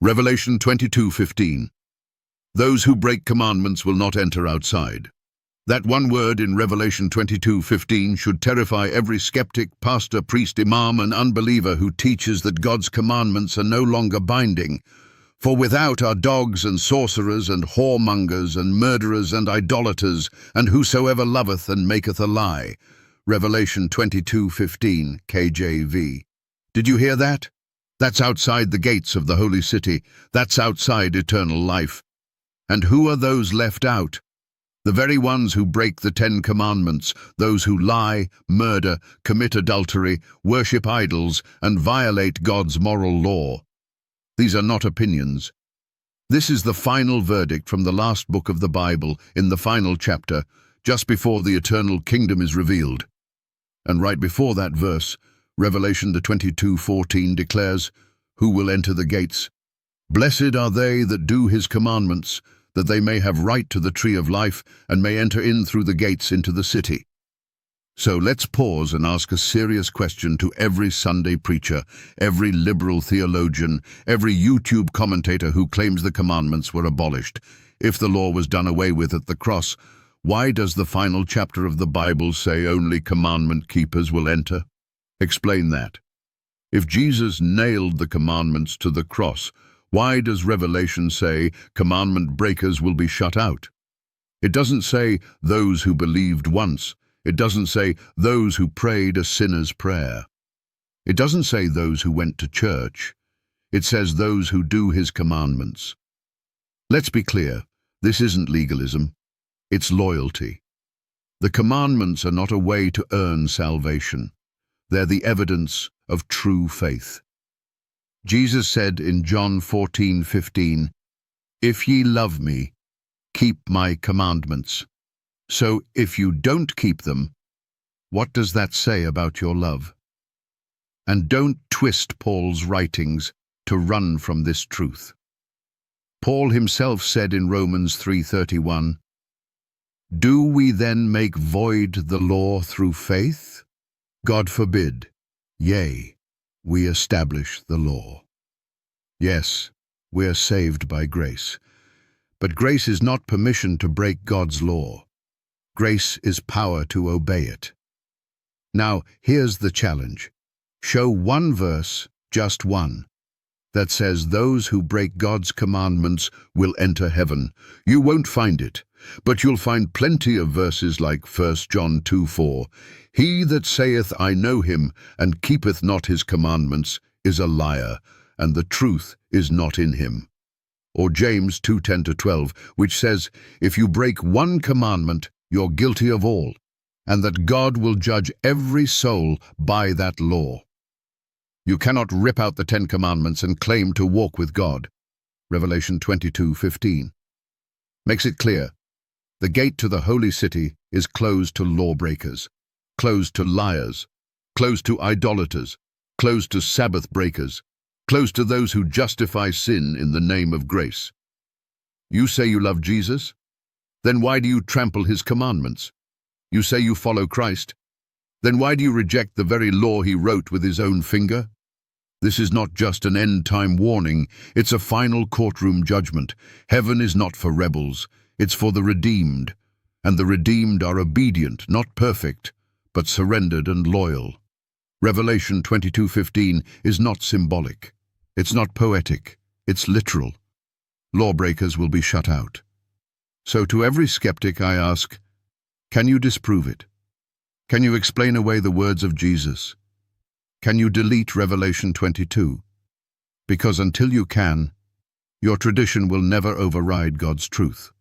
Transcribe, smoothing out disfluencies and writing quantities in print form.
Revelation 22:15. Those who break commandments will not enter outside. That one word in Revelation 22:15 should terrify every skeptic, pastor, priest, imam, and unbeliever who teaches that God's commandments are no longer binding. For without are dogs and sorcerers and whoremongers and murderers and idolaters, and whosoever loveth and maketh a lie. Revelation 22:15, KJV. Did you hear that? That's outside the gates of the holy city. That's outside eternal life. And who are those left out? The very ones who break the 10 Commandments, those who lie, murder, commit adultery, worship idols, and violate God's moral law. These are not opinions. This is the final verdict from the last book of the Bible, in the final chapter, just before the eternal kingdom is revealed. And right before that verse, Revelation 22:14 declares, "Who will enter the gates? Blessed are they that do his commandments, that they may have right to the tree of life and may enter in through the gates into the city." So let's pause and ask a serious question to every Sunday preacher, every liberal theologian, every YouTube commentator who claims the commandments were abolished. If the law was done away with at the cross, why does the final chapter of the Bible say only commandment keepers will enter? Explain that. If Jesus nailed the commandments to the cross, why does Revelation say commandment breakers will be shut out? It doesn't say those who believed once. It doesn't say those who prayed a sinner's prayer. It doesn't say those who went to church. It says those who do his commandments. Let's be clear, this isn't legalism. It's loyalty. The commandments are not a way to earn salvation. They're the evidence of true faith. Jesus said in John 14:15, "If ye love me, keep my commandments." So if you don't keep them, what does that say about your love? And don't twist Paul's writings to run from this truth. Paul himself said in Romans 3:31, "Do we then make void the law through faith? God forbid. Yea, we establish the law." Yes, we are saved by grace. But grace is not permission to break God's law. Grace is power to obey it. Now, here's the challenge. Show one verse, just one, that says those who break God's commandments will enter heaven. You won't find it, but you'll find plenty of verses like 1 John 2:4. "He that saith, I know him, and keepeth not his commandments, is a liar, and the truth is not in him." Or James 2:10-12, which says, "If you break one commandment, you're guilty of all, and that God will judge every soul by that law." You cannot rip out the 10 Commandments and claim to walk with God. Revelation 22:15 makes it clear. The gate to the holy city is closed to lawbreakers, closed to liars, closed to idolaters, closed to Sabbath breakers, closed to those who justify sin in the name of grace. You say you love Jesus? Then why do you trample his commandments? You say you follow Christ? Then why do you reject the very law he wrote with his own finger? This is not just an end-time warning, it's a final courtroom judgment. Heaven is not for rebels, it's for the redeemed. And the redeemed are obedient, not perfect, but surrendered and loyal. Revelation 22:15 is not symbolic. It's not poetic. It's literal. Lawbreakers will be shut out. So to every skeptic I ask, can you disprove it? Can you explain away the words of Jesus? Can you delete Revelation 22? Because until you can, your tradition will never override God's truth.